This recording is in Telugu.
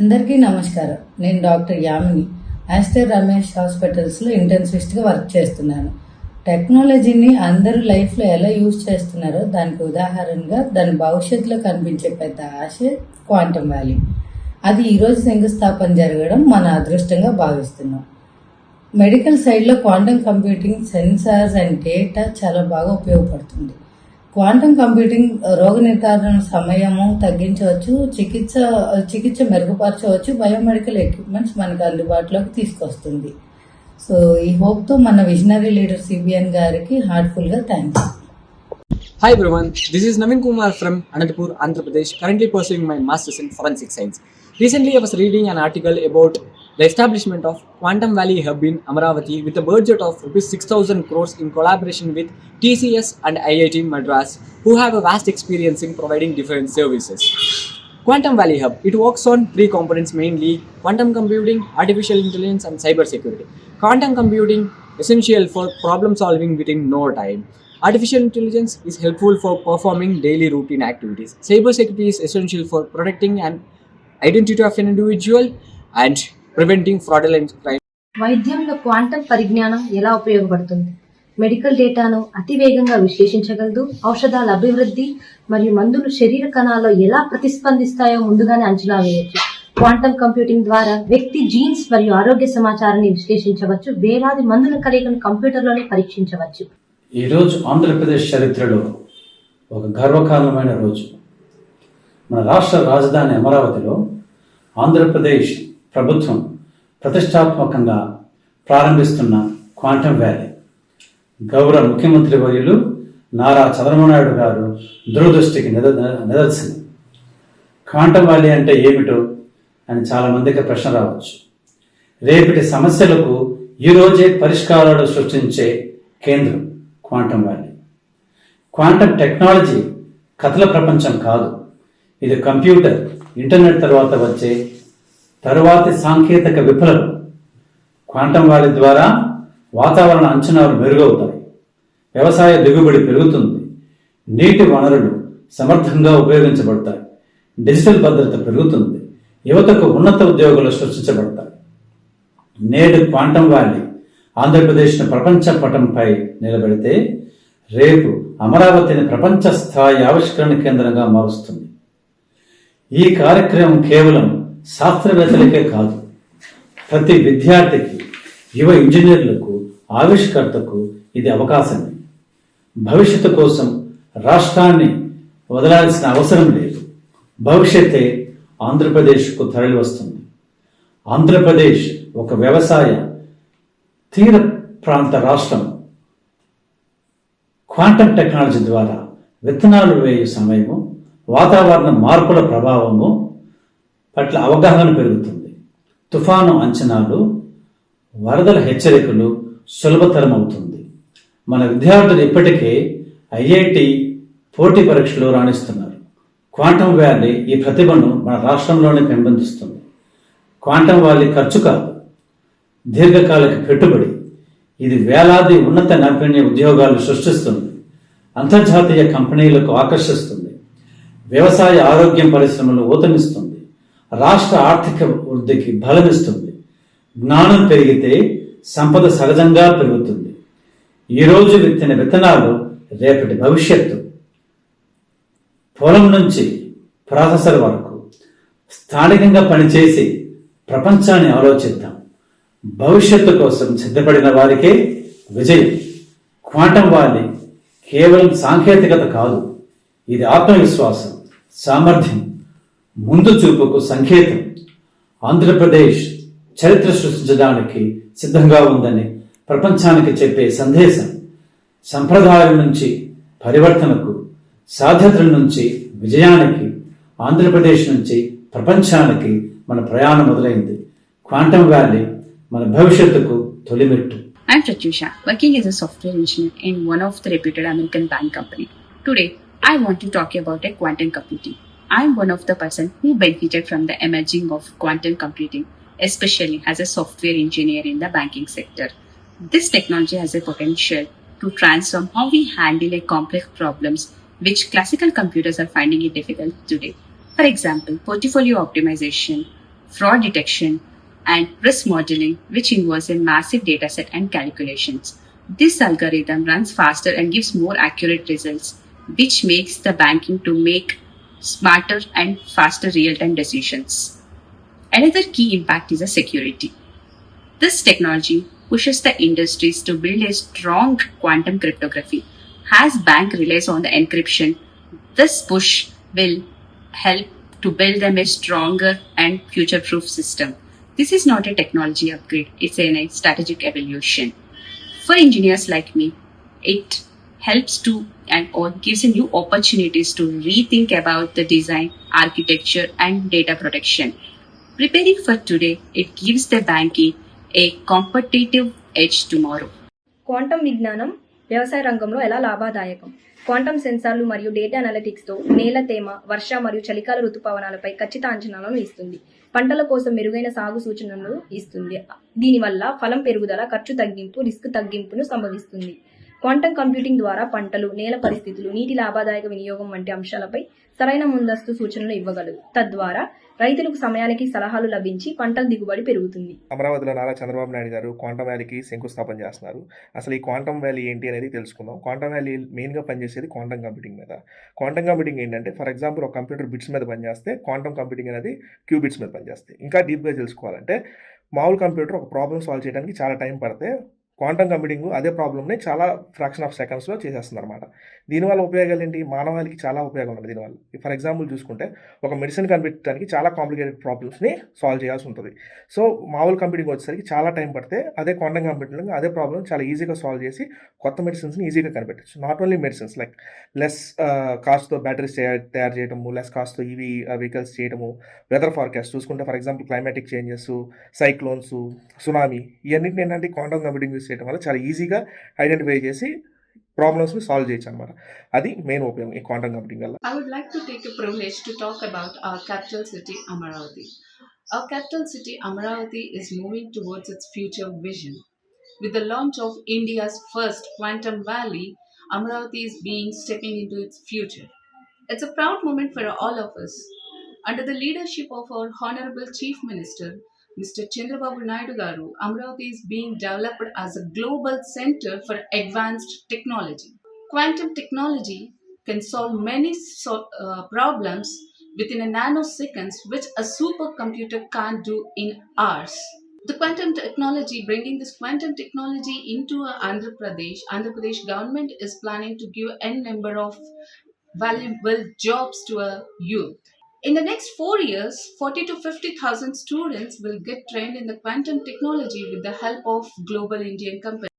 అందరికీ నమస్కారం. నేను డాక్టర్ యామిని. ఆస్టర్ రమేష్ హాస్పిటల్స్లో ఇంటెన్సివిస్ట్గా వర్క్ చేస్తున్నాను. టెక్నాలజీని అందరూ లైఫ్లో ఎలా యూజ్ చేస్తున్నారో దానికి ఉదాహరణగా దాని భవిష్యత్తులో కనిపించే పెద్ద ఆశ క్వాంటమ్ వ్యాలీ. అది ఈరోజు శంకుస్థాపన జరగడం మన అదృష్టంగా భావిస్తున్నాం. మెడికల్ సైడ్లో quantum computing, sensors and data చాలా బాగా ఉపయోగపడుతుంది. క్వాంటమ్ కంప్యూటింగ్ రోగ నిర్ధారణ సమయము తగ్గించవచ్చు, చికిత్స మెరుగుపరచవచ్చు, బయోమెడికల్ ఎక్విప్మెంట్స్ మనకు అందుబాటులోకి తీసుకొస్తుంది. సో ఈ హోప్తో మన విజనరీ లీడర్ సిబిఎన్ గారికి హార్ట్ఫుల్గా thanks. Hi everyone, this is Navin Kumar from Anantapur, Andhra Pradesh, currently pursuing my Masters in Forensic Science. Recently I was reading an article about the establishment of Quantum Valley Hub in Amaravati with a budget of Rs 6,000 crores in collaboration with TCS and IIT Madras, who have a vast experience in providing different services. Quantum Valley Hub, it works on three components mainly: quantum computing, artificial intelligence and cyber security. Quantum computing essential for problem solving within no time. Artificial intelligence is helpful for performing daily routine activities. Cybersecurity is essential for protecting an identity of an individual and preventing fraudulent crime. వైద్యంలో క్వాంటం పరిజ్ఞానం ఎలా ఉపయోగపడుతుంది? మెడికల్ డేటాను అతివేగంగా విశ్లేషించగలదు. ఔషధాల అభివృద్ధి మరియు మందులు శరీర కణాల్లో ఎలా ప్రతిస్పందిస్తాయో ముందుగానే అంచనా వేయవచ్చు. క్వాంటం కంప్యూటింగ్ ద్వారా వ్యక్తి జీన్స్ మరియు ఆరోగ్య సమాచారాన్ని విశ్లేషించవచ్చు. వేలాది మందుల కలయికను కంప్యూటర్లోనే పరీక్షించవచ్చు. ఈరోజు ఆంధ్రప్రదేశ్ చరిత్రలో ఒక గర్వకారణమైన రోజు. మన రాష్ట్ర రాజధాని అమరావతిలో ఆంధ్రప్రదేశ్ ప్రభుత్వం ప్రతిష్టాత్మకంగా ప్రారంభిస్తున్న క్వాంటమ్ వ్యాలీ గౌరవ ముఖ్యమంత్రి వర్యులు నారా చంద్రబాబు నాయుడు గారు దూరదృష్టికి నిదర్శనం. క్వాంటమ్ వ్యాలీ అంటే ఏమిటో అని చాలామందికి ప్రశ్న రావచ్చు. రేపటి సమస్యలకు ఈరోజే పరిష్కారాలు సృష్టించే కేంద్రం క్వాంటమ్ వ్యాలీ. క్వాంటమ్ టెక్నాలజీ కథల ప్రపంచం కాదు. ఇది కంప్యూటర్, ఇంటర్నెట్ తర్వాత వచ్చే తరువాతి సాంకేతిక విప్లవం. క్వాంటమ్ వ్యాలీ ద్వారా వాతావరణ అంచనాలు మెరుగవుతాయి, వ్యవసాయ దిగుబడి పెరుగుతుంది, నీటి వనరులు సమర్థంగా ఉపయోగించబడతాయి, డిజిటల్ భద్రత పెరుగుతుంది, యువతకు ఉన్నత ఉద్యోగాలు సృష్టించబడతాయి. నేడు క్వాంటమ్ వ్యాలీ ఆంధ్రప్రదేశ్ను ప్రపంచ పటంపై నిలబెడితే రేపు అమరావతిని ప్రపంచ స్థాయి ఆవిష్కరణ కేంద్రంగా మారుస్తుంది. ఈ కార్యక్రమం కేవలం శాస్త్రవేత్తలకే కాదు, ప్రతి విద్యార్థికి, యువ ఇంజనీర్లకు, ఆవిష్కర్తకు ఇది అవకాశమే. భవిష్యత్తు కోసం రాష్ట్రాన్ని వదలాల్సిన అవసరం లేదు. భవిష్యత్తే ఆంధ్రప్రదేశ్కు తరలి వస్తుంది. ఆంధ్రప్రదేశ్ ఒక వ్యవసాయ తీర ప్రాంత రాష్ట్రం. క్వాంటమ్ టెక్నాలజీ ద్వారా విత్తనాలు వేయు సమయము, వాతావరణ మార్పుల ప్రభావము పట్ల అవగాహన పెరుగుతుంది. తుఫాను అంచనాలు, వరదల హెచ్చరికలు సులభతరం అవుతుంది. మన విద్యార్థులు ఇప్పటికే ఐఐటి పోటీ పరీక్షలు రాణిస్తున్నారు. క్వాంటమ్ వ్యాలీ ఈ ప్రతిభను మన రాష్ట్రంలోనే పెంపొందిస్తుంది. క్వాంటమ్ వ్యాలీ ఖర్చు కాదు, దీర్ఘకాలిక పెట్టుబడి. ఇది వేలాది ఉన్నత నైపుణ్య ఉద్యోగాలు సృష్టిస్తుంది, అంతర్జాతీయ కంపెనీలకు ఆకర్షిస్తుంది, వ్యవసాయ ఆరోగ్యం పరిశ్రమలు ఊతమిస్తుంది, రాష్ట్ర ఆర్థిక వృద్ధికి బలమిస్తుంది. జ్ఞానం పెరిగితే సంపద సహజంగా పెరుగుతుంది. ఈరోజు విత్తిన విత్తనాలు రేపటి భవిష్యత్తు. పొలం నుంచి ప్రాసెసర్ వరకు స్థానికంగా పనిచేసి ప్రపంచాన్ని ఆలోచిద్దాం. భవిష్యత్తు కోసం సిద్ధపడిన వారికే విజయం. క్వాంటమ్ వ్యాలీ కేవలం సాంకేతికత కాదు, ఇది ఆత్మవిశ్వాసం, సామర్థ్యం, ముందు చూపుకు సంకేతం. ఆంధ్రప్రదేశ్ చరిత్ర సృష్టించడానికి సిద్ధంగా ఉందని ప్రపంచానికి చెప్పే సందేశం. సంప్రదాయం నుంచి పరివర్తనకు, సాధ్యతల నుంచి విజయానికి, ఆంధ్రప్రదేశ్ నుంచి ప్రపంచానికి మన ప్రయాణం మొదలైంది. క్వాంటమ్ వ్యాలీ మన భవిష్యత్తుకు తొలిమెట్టు. I'm Pratyusha, working as a software engineer in one of the reputed American bank company. Today, I want to talk about a quantum computing. I'm one of the person who benefited from the emerging of quantum computing, especially as a software engineer in the banking sector. This technology has a potential to transform how we handle a complex problems which classical computers are finding it difficult today. For example, portfolio optimization, fraud detection, and risk modeling, which involves a massive dataset and calculations. This algorithm runs faster and gives more accurate results, which makes the banking to make smarter and faster real-time decisions. Another key impact is the security. This technology pushes the industries to build a strong quantum cryptography. As bank relies on the encryption, this push will help to build them a stronger and future-proof system. This is not a technology upgrade, it's a strategic evolution. For engineers like me, it helps to and or gives a new opportunities to rethink about the design, architecture, and data protection. Preparing for today, it gives the banking a competitive edge tomorrow. Quantum విజ్ఞానం వ్యవసాయ రంగంలో ఎలా లాభదాయకం? క్వాంటం సెన్సార్లు మరియు డేటా అనలిటిక్స్తో నేల తేమ, వర్ష మరియు చలికాల ఋతుపవనాలపై ఖచ్చిత అంచనాలను ఇస్తుంది. పంటల కోసం మెరుగైన సాగు సూచనలను ఇస్తుంది. దీనివల్ల ఫలం పెరుగుదల, ఖర్చు తగ్గింపు, రిస్క్ తగ్గింపును సంభవిస్తుంది. క్వాంటం కంప్యూటింగ్ ద్వారా పంటలు, నేల పరిస్థితులు, నీటి లాభదాయక వినియోగం వంటి అంశాలపై సరైన ముందస్తు సూచనలు ఇవ్వగలదు. తద్వారా రైతులకు సమయానికి సలహాలు లభించి పంటల దిగుబడి పెరుగుతుంది. అమరావతిలో నారా చంద్రబాబు నాయుడు గారు క్వాంటం వ్యాలీకి శంకుస్థాపన చేస్తున్నారు. అసలు ఈ క్వాంటం వ్యాలీ ఏంటి అనేది తెలుసుకుందాం. క్వాంటం వ్యాలీ మెయిన్గా పనిచేసేది క్వాంటం కంప్యూటింగ్ మీద. క్వాంటం కంప్యూటింగ్ ఏంటంటే, ఫర్ ఎగ్జాంపుల్ ఒక కంప్యూటర్ బిట్స్ మీద పనిచేస్తే క్వాంటం కంప్యూటింగ్ అనేది క్యూబిట్స్ మీద పనిచేస్తాయి. ఇంకా డీప్గా తెలుసుకోవాలంటే, మామూలు కంప్యూటర్ ఒక ప్రాబ్లమ్ సాల్వ్ చేయడానికి చాలా టైం పడితే క్వాంటం కంప్యూటింగ్ అదే ప్రాబ్లమ్ని చాలా ఫ్రాక్షన్ ఆఫ్ సెకండ్స్లో చేసేస్తుంది అనమాట. దీనివల్ల ఉపయోగాలు ఏంటి? మానవాళికి చాలా ఉపయోగం ఉంది దీనివల్ల. ఫర్ ఎగ్జాంపుల్ చూసుకుంటే, ఒక మెడిసిన్ కనిపెట్టడానికి చాలా కాంప్లికేటెడ్ ప్రాబ్లమ్స్ని సాల్వ్ చేయాల్సి ఉంటుంది. సో మామూలు కంప్యూటింగ్ వచ్చేసరికి చాలా టైం పడితే, అదే క్వాంటం కంప్యూటింగ్ అదే ప్రాబ్లమ్ చాలా ఈజీగా సాల్వ్ చేసి కొత్త మెడిసిన్స్ని ఈజీగా కనిపెట్టచ్చు. Not only medicines, like less కాస్ట్తో బ్యాటరీస్ తయారు చేయడము, లెస్ కాస్ట్తో ఈవీ వెహికల్స్ చేయడము, వెదర్ ఫార్కాస్ట్ చూసుకుంటే for example climatic changes, cyclones, tsunami, ఇవన్నింటిని ఏంటంటే క్వాంటం కంప్యూటింగ్ యూస్ చేయడం వల్ల చాలా ఈజీగా ఐడెంటిఫై చేసి ప్రాబ్లమ్స్ని సాల్వ్ చేయొచ్చు అనమాట. అది మెయిన్ ఉపయోగం ఈ క్వాంటం కంప్యూటింగ్ వల్ల. I would like to take a privilege to talk about our capital city, Amaravati. Our capital city, Amaravati, is moving towards its future vision. With the launch of India's first quantum valley, Amaravati is stepping into its future. It's a proud moment for all of us. Under the leadership of our Honorable Chief Minister, Mr. Chandrababu Naidu Garu, Amaravati is being developed as a global center for advanced technology. Quantum technology can solve many problems within a nanoseconds, which a supercomputer can't do in hours. The quantum technology, bringing this quantum technology into Andhra Pradesh government is planning to give n number of valuable jobs to a youth. In the next 4 years, 40 to 50,000 students will get trained in the quantum technology with the help of global Indian companies.